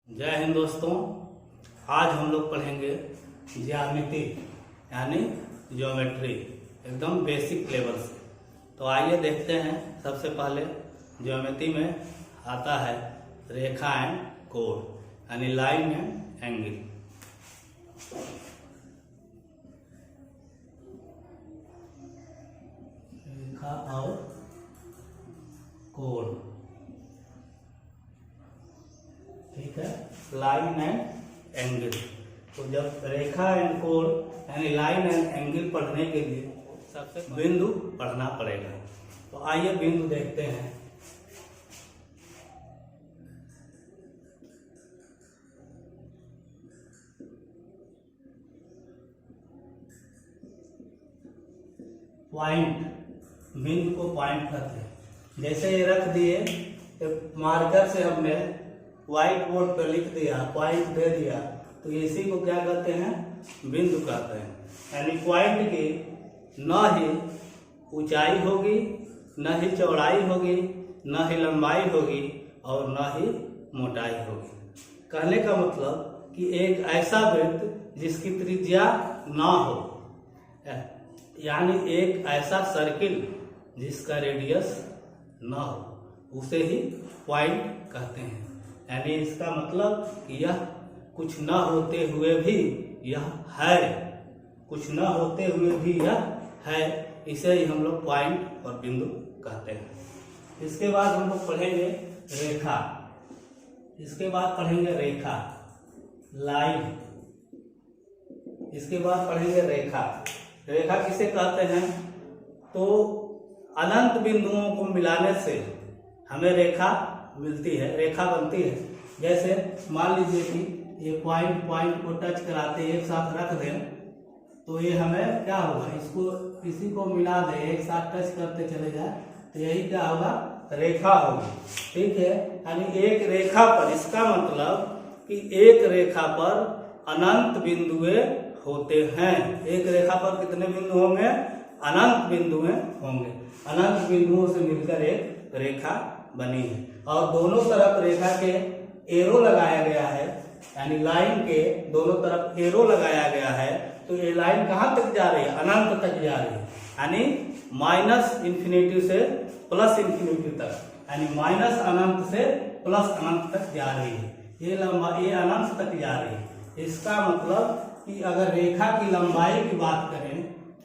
जय हिंद दोस्तों। आज हम लोग पढ़ेंगे ज्यामिति यानी ज्योमेट्री एकदम बेसिक लेवल से। तो आइए देखते हैं। सबसे पहले ज्योमेट्री में आता है रेखा एंड कोण यानी लाइन एंड एंगल। रेखा और कोण, ठीक है, लाइन एंड एंगल। तो जब रेखा एंड कोण यानी लाइन एंड एंगल पढ़ने के लिए सबसे बिंदु पढ़ना पड़ेगा। तो आइए बिंदु देखते हैं। पॉइंट, बिंदु को पॉइंट कहते हैं। जैसे ये रख दिए, मार्कर से हमने व्हाइट बोर्ड पर लिख दिया, पॉइंट दे दिया, तो इसी को क्या कहते हैं? बिंदु कहते हैं। यानी पॉइंट की न ही ऊंचाई होगी, न ही चौड़ाई होगी, न ही लंबाई होगी और न ही मोटाई होगी। कहने का मतलब कि एक ऐसा वृत्त जिसकी त्रिज्या ना हो, यानी एक ऐसा सर्किल जिसका रेडियस ना हो, उसे ही पॉइंट कहते हैं। यानी इसका मतलब कि यह कुछ न होते हुए भी यह है, कुछ न होते हुए भी यह है, इसे ही हम लोग पॉइंट और बिंदु कहते हैं। इसके बाद हम लोग पढ़ेंगे रेखा। इसके बाद पढ़ेंगे रेखा, लाइन। इसके बाद पढ़ेंगे रेखा। रेखा किसे कहते हैं? तो अनंत बिंदुओं को मिलाने से हमें रेखा मिलती है, रेखा बनती है। जैसे मान लीजिए कि ये पॉइंट को टच कराते एक साथ रख दें, तो ये हमें क्या होगा? इसको इसी को मिला दें, एक साथ टच करते चले जाए, तो यही क्या होगा? रेखा होगी। ठीक है, यानी एक रेखा पर, इसका मतलब कि एक रेखा पर अनंत बिंदुएं होते हैं। एक रेखा पर कितने बिंदु होंगे? अनंत बिंदुएं होंगे। अनंत बिंदुओं से मिलकर एक रेखा बनी है और दोनों तरफ रेखा के एरो लगाया गया है, यानी लाइन के दोनों तरफ एरो लगाया गया है। तो ये लाइन कहाँ तक जा रही है? अनंत तक जा रही है, यानी माइनस इंफिनिटी से प्लस इंफिनिटी तक, यानी माइनस अनंत से प्लस अनंत तक जा रही है। ये अनंत तक जा रही है। इसका मतलब कि अगर रेखा की लंबाई की बात करें,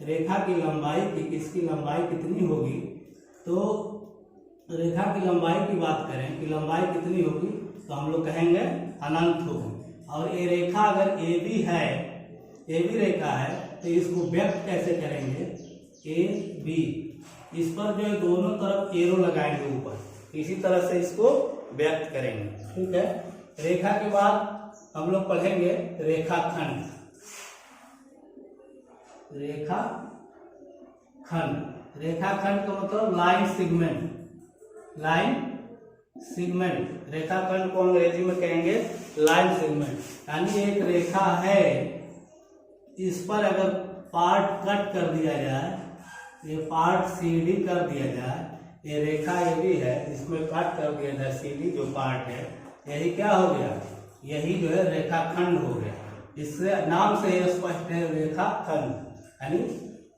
रेखा की लंबाई की, इसकी लंबाई कितनी होगी? तो रेखा की लंबाई की बात करें कि लंबाई कितनी होगी, तो हम लोग कहेंगे अनंत होगी। और ये रेखा अगर ए बी है, ए बी रेखा है, तो इसको व्यक्त कैसे करेंगे? ए बी, इस पर जो है दोनों तरफ एरो लगाएंगे ऊपर, इसी तरह से इसको व्यक्त करेंगे। ठीक है। रेखा के बाद हम लोग पढ़ेंगे रेखाखंड। रेखाखंड, रेखाखंड का मतलब लाइन सेगमेंट। लाइन सेगमेंट, रेखाखंड को अंग्रेजी में कहेंगे लाइन सेगमेंट। यानी एक रेखा है, इस पर अगर पार्ट कट कर दिया जाए, ये पार्ट CD कर दिया जाए, ये रेखा ये भी है, इसमें कट कर दिया जाए CD जो पार्ट है, यही क्या हो गया? यही जो है रेखाखंड हो गया। इससे नाम से ये स्पष्ट है, रेखाखंड यानी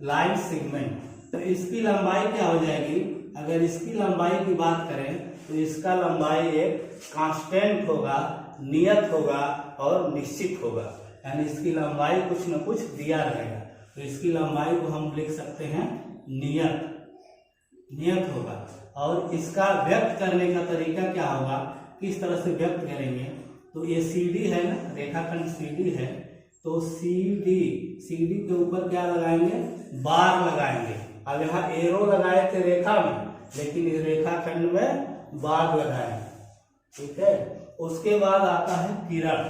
लाइन सेगमेंट। तो इसकी लंबाई क्या हो जाएगी? अगर इसकी लंबाई की बात करें तो इसका लंबाई एक कांस्टेंट होगा, नियत होगा और निश्चित होगा। यानी इसकी लंबाई कुछ न कुछ दिया रहेगा, तो इसकी लंबाई को हम लिख सकते हैं नियत होगा। और इसका व्यक्त करने का तरीका क्या होगा? किस तरह से व्यक्त करेंगे? तो ये CD है ना, रेखाखंड CD है, तो CD के ऊपर क्या लगाएंगे? बार लगाएंगे। अब यहाँ एरो लगाए थे रेखा में, लेकिन इस रेखाखंड में बार लगाए। ठीक है। उसके बाद आता है किरण।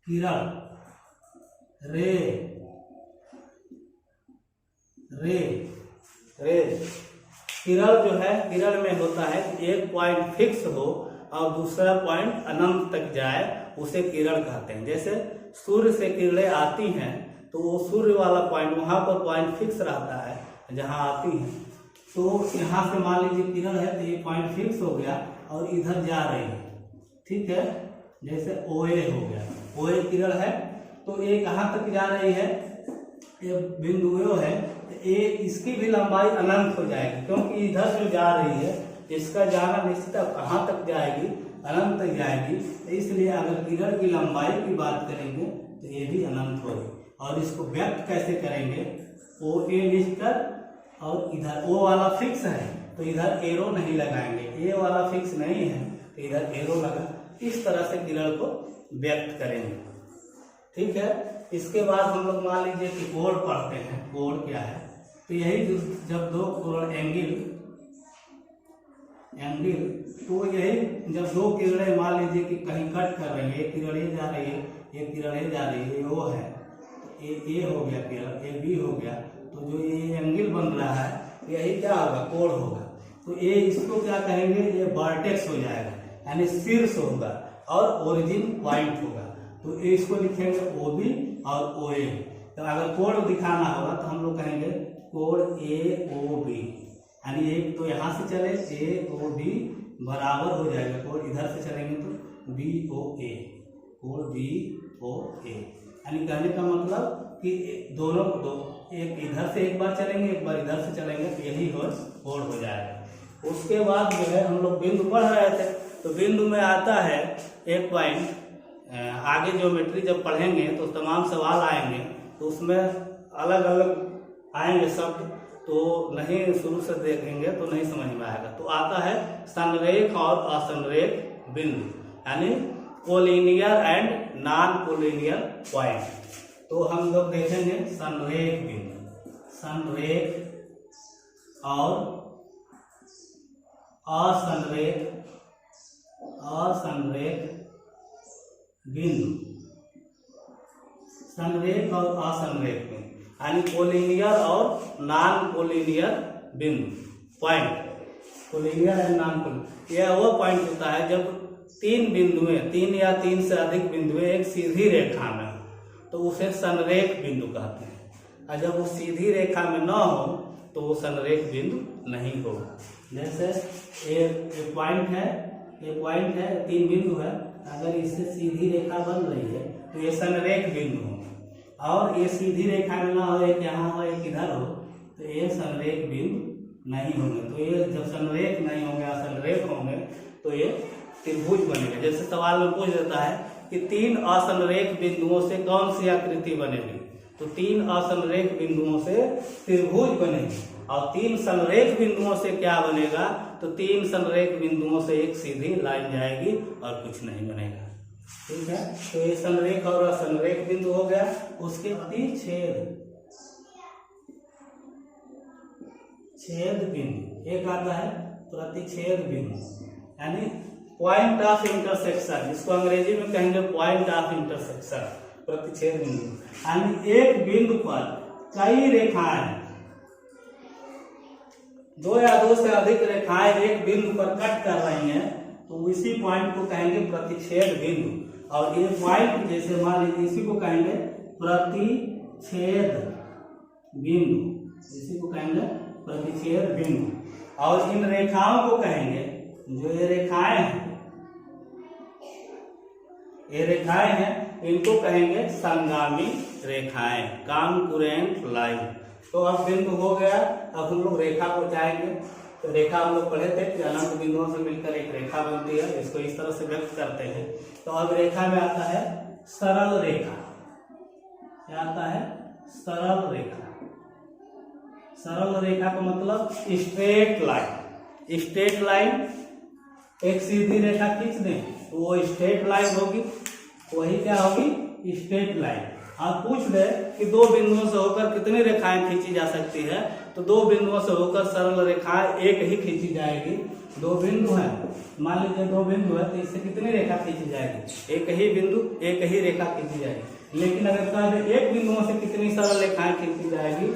किरण, रे, किरण जो है, किरण में होता है एक पॉइंट फिक्स हो और दूसरा पॉइंट अनंत तक जाए, उसे किरण कहते हैं। जैसे सूर्य से किरणें आती हैं, तो वो सूर्य वाला पॉइंट, वहां पर पॉइंट फिक्स रहता है जहां आती है। तो यहाँ से मान लीजिए किरण है, तो ये पॉइंट फिक्स हो गया और इधर जा रही है, ठीक है। जैसे OA हो गया, OA किरण है तो ये कहाँ तक जा रही है, ये बिंदु O है, ये इसकी भी लंबाई अनंत हो जाएगी, क्योंकि इधर जो जा रही है इसका जाना निश्चित कहाँ तक जाएगी, अनंत तक जाएगी। तो इसलिए अगर किरण की लंबाई की बात करेंगे तो ये भी अनंत होगी। और इसको व्यक्त कैसे करेंगे, OA लिखकर, और इधर O वाला फिक्स है तो इधर एरो नहीं लगाएंगे, A वाला फिक्स नहीं है तो इधर एरो लगा, इस तरह से किरण को व्यक्त करेंगे, ठीक है। इसके बाद हम लोग मान लीजिए कि कोण पढ़ते हैं, कोण क्या है, तो यही जब दो कोण एंगल, तो यही जब दो किरणें मान लीजिए कि कहीं कट कर रही है, एक किरण ये जा रही है, एक किरण ये जा रही है, ये O है, ये हो गया किरण, ये B हो गया, तो जो ये एंगल बन रहा है यही क्या होगा, कोण होगा। तो ये इसको क्या कहेंगे, ये वर्टेक्स हो जाएगा, यानी शीर्ष होगा और ओरिजिन पॉइंट होगा। तो इसको लिखेंगे OB और OA। तो अगर कोण दिखाना होगा तो हम लोग कहेंगे कोण AOB, यानी एक तो यहाँ से चले AOB बराबर हो जाएगा, कोण इधर से चलेंगे तो BOA, कोण BOA। यानी कहने का मतलब कि दोनों को दो, एक इधर से एक बार चलेंगे, एक बार इधर से चलेंगे, तो यही कोण हो जाएगा। उसके बाद जो है हम लोग बिंदु पढ़ रहे थे, तो बिंदु में आता है एक पॉइंट, आगे ज्योमेट्री जब पढ़ेंगे तो तमाम सवाल आएंगे, तो उसमें अलग अलग आएंगे शब्द, तो नहीं शुरू से देखेंगे तो नहीं समझ में आएगा। तो आता है संरेख और असंरेख बिंदु, यानी collinear and non collinear point. तो हम लोग देखेंगे संरेख बिंदु, संरेख और असंरेख बिंदु, संरेख और असंरेख बिंदु, यानी कोलिनियर और नॉन कोलिनियर बिंदु point, collinear and non collinear. यह वो पॉइंट होता है जब तीन बिंदुएं, तीन या तीन से अधिक बिंदुएं एक सीधी रेखा में, तो उसे संरेख बिंदु कहते हैं। और जब वो सीधी रेखा में न हो तो वो संरेख बिंदु नहीं होगा। जैसे एक पॉइंट है, ये पॉइंट है, तीन बिंदु है, अगर इससे सीधी रेखा बन रही है तो ये संरेख बिंदु होगा। और ये सीधी रेखा में ना हो, एक यहाँ हो एक इधर हो, तो ये संरेख बिंदु नहीं होंगे। तो ये जब संरेख नहीं होंगे, असंरेख होंगे, तो ये त्रिभुज बनेगा। जैसे सवाल में पूछ देता है कि तीन असंरेख बिंदुओं से कौन सी आकृति बनेगी, तो तीन असंरेख बिंदुओं से त्रिभुज बनेगी। और तीन संरेख बिंदुओं से क्या बनेगा, तो तीन संरेख बिंदुओं से एक सीधी लाइन जाएगी और कुछ नहीं बनेगा, ठीक है। तो ये संरेख और असंरेख बिंदु हो गया। उसके प्रतिच्छेद, छेद बिंदु एक आता है प्रतिच्छेद बिंदु, यानी पॉइंट ऑफ इंटरसेक्शन, जिसको अंग्रेजी में कहेंगे पॉइंट ऑफ इंटरसेक्शन, प्रतिच्छेद बिंदु। यानी एक बिंदु पर कई रेखाएं, दो या दो से अधिक रेखाएं एक बिंदु पर कट कर रही हैं, तो इसी पॉइंट को कहेंगे प्रतिच्छेद बिंदु। और ये पॉइंट जैसे मान लीजिए इसी को कहेंगे प्रतिच्छेद बिंदु, इसी को कहेंगे प्रतिच्छेद बिंदु। और इन रेखाओं को कहेंगे, जो ये रेखाएं हैं, ये रेखाएं हैं, इनको कहेंगे संगामी रेखाएं, कॉन्करेंट लाइन। तो अब बिंदु हो गया, अब हम लोग रेखा को जाएंगे। तो रेखा हम लोग पढ़े थे कि अनंत बिंदुओं से मिलकर एक रेखा बनती है, इसको इस तरह से व्यक्त करते हैं। तो अब रेखा में आता है सरल रेखा, क्या आता है, सरल रेखा। सरल रेखा का मतलब स्ट्रेट लाइन, स्ट्रेट लाइन, एक सीधी रेखा खींच दें तो वो स्ट्रेट लाइन होगी, वही क्या होगी, स्ट्रेट लाइन। आप पूछ दे कि दो बिंदुओं से होकर कितनी रेखाएं खींची जा सकती है, तो दो बिंदुओं से होकर सरल रेखाएं एक ही खींची जाएगी। दो बिंदु है, मान लीजिए दो बिंदु है, तो इससे कितनी रेखा खींची जाएगी, एक ही बिंदु एक ही रेखा खींची जाएगी। लेकिन अगर कहा जाए एक बिंदुओं से कितनी सरल रेखाएं खींची जाएगी,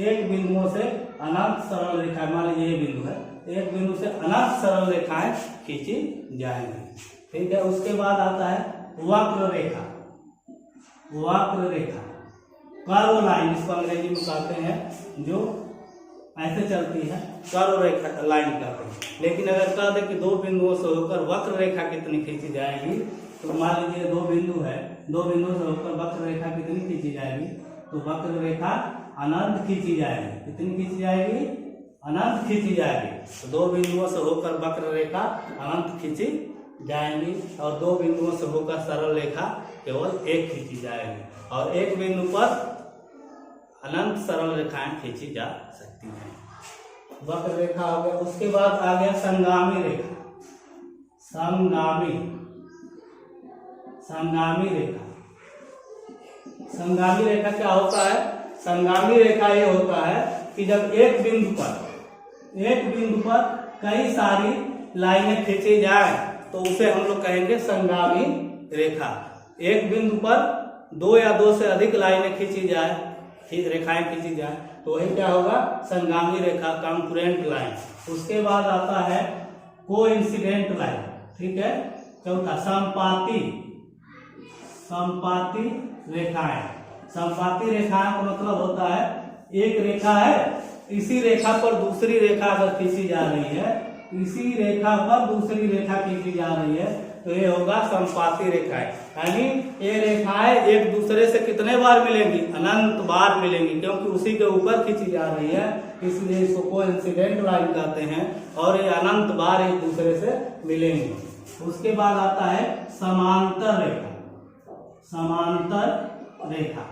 एक बिंदुओं से अनंत सरल रेखाएं, मान लीजिए ये बिंदु है, एक बिंदु से अनंत सरल रेखाएं खींची जाएंगी, ठीक है। उसके बाद आता है वक्र रेखा, वक्र रेखा, कर्व लाइन, इसको अंग्रेजी में कहते हैं, जो ऐसे चलती है, कर्व रेखा लाइन कहते हैं। लेकिन अगर कह दे कि दो बिंदुओं से होकर वक्र रेखा कितनी खींची जाएगी, तो मान लीजिए दो बिंदु है, दो बिंदुओं से होकर वक्र रेखा कितनी खींची जाएगी, तो वक्र रेखा अनंत खींची जाएगी। कितनी खींची जाएगी? अनंत खींची जाएगी। तो दो बिंदुओं से होकर वक्र रेखा अनंत खींची जाएंगी और दो बिंदुओं से होकर सरल रेखा केवल एक खींची जाएगी। और एक बिंदु पर अनंत सरल रेखाएं खींची जा सकती हैं। वक्र रेखा हो गया। उसके बाद आ गया संगामी रेखा। संगामी रेखा। संगामी रेखा क्या होता है? संगामी रेखा ये होता है कि जब एक बिंदु पर कई सारी लाइनें खींची जाए तो उसे हम लोग कहेंगे संगामी रेखा। एक बिंदु पर दो या दो से अधिक लाइनें खींची जाए, रेखाएं खींची जाए, तो वही क्या होगा? संगामी रेखा, कॉन्करेंट लाइन। उसके बाद आता है कोइंसिडेंट लाइन। ठीक है। चौथा संपाती रेखाएं। संपाती रेखाएं का मतलब होता है एक रेखा है, इसी रेखा पर दूसरी रेखा अगर खींची जा रही है, इसी रेखा पर दूसरी रेखा खींची जा रही है, तो ये होगा संपाती रेखाएं। यानी ये रेखाएं एक दूसरे से कितने बार मिलेंगी? अनंत बार मिलेंगी, क्योंकि उसी के ऊपर खींची जा रही है, इसलिए इसको कोइंसिडेंट लाइन कहते हैं। और ये अनंत बार एक दूसरे से मिलेंगी। उसके बाद आता है समांतर रेखा। समांतर रेखा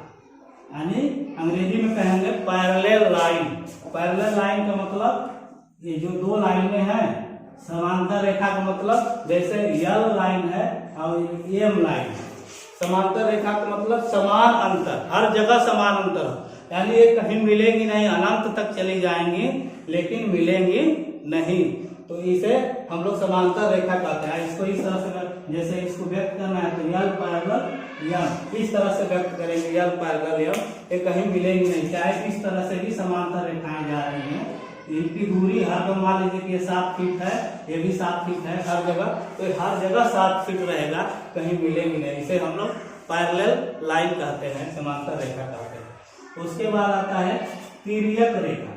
यानी अंग्रेजी में कहेंगे पैरेलल लाइन। पैरेलल लाइन का मतलब ये जो दो लाइनें हैं, समांतर रेखा का मतलब जैसे यल लाइन है और एम लाइन। समांतर रेखा का मतलब समान अंतर, हर जगह समान अंतर, यानी ये कहीं मिलेंगी नहीं, अनंत तक चली जाएंगी लेकिन मिलेंगी नहीं, तो इसे हम लोग समांतर रेखा कहते हैं। इसको इस तरह से, जैसे इसको व्यक्त करना है तो यल पैरेलल यम, इस तरह से व्यक्त करेंगे, यल पैरेलल यम, ये कहीं मिलेंगी नहीं, चाहे इस तरह से भी समांतर रेखाएं जा रही हैं। इनकी दूरी हर, मान लीजिए कि ये 7 फीट है, ये भी 7 फीट है हर जगह, तो हर जगह 7 फीट रहेगा, कहीं मिलेंगी नहीं। इसे हम लोग पैरेलल लाइन कहते हैं, समांतर रेखा कहते हैं। उसके बाद आता है तिर्यक रेखा।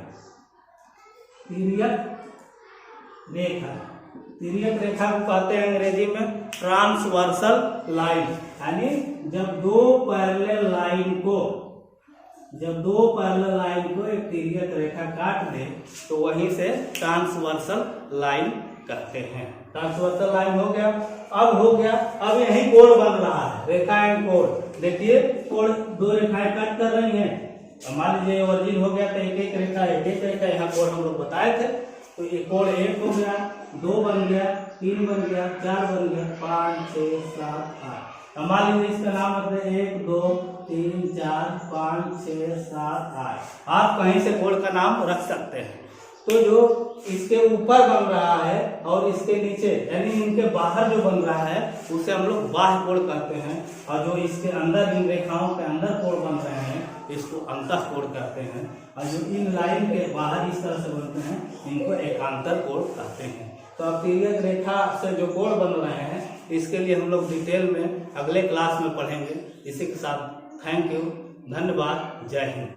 तिर्यक रेखा को कहते हैं अंग्रेजी में ट्रांसवर्सल लाइन। यानी जब दो पैरेलल लाइन को एक तिर्यक रेखा काट दे तो वहीं से ट्रांसवर्सल लाइन कहते हैं। ट्रांसवर्सल लाइन हो गया। अब यही कोण बन रहा है, रेखाएं कोण। देखिए कोण, दो रेखाएं कट कर रही हैं। मान लीजिए ओरिजिन हो गया तो एक रेखा यहाँ कोण हम लोग बताए थे, तो ये कोण 1 हो गया, 2 बन गया, 3 बन गया, 4 बन गया, 5, 6, 7, 8। मान लीजिए इसका नाम रखते हैं 1, 2, 3, 4, 5, 6, 7, 8। आप कहीं से कोण का नाम रख सकते हैं। तो जो इसके ऊपर बन रहा है और इसके नीचे, यानी इनके बाहर जो बन रहा है उसे हम लोग बाह्य कोण कहते हैं। और जो इसके अंदर, इन रेखाओं के अंदर कोण बन रहे हैं, इसको अंतः कोण कहते हैं। और जो इन लाइन के बाहर इस तरह से बनते हैं, इनको एकांतर कोण कहते हैं। तो अब तिर्यक रेखा से जो कोण बन रहे हैं, इसके लिए हम लोग डिटेल में अगले क्लास में पढ़ेंगे। इसी के साथ थैंक यू, धन्यवाद, जय हिंद।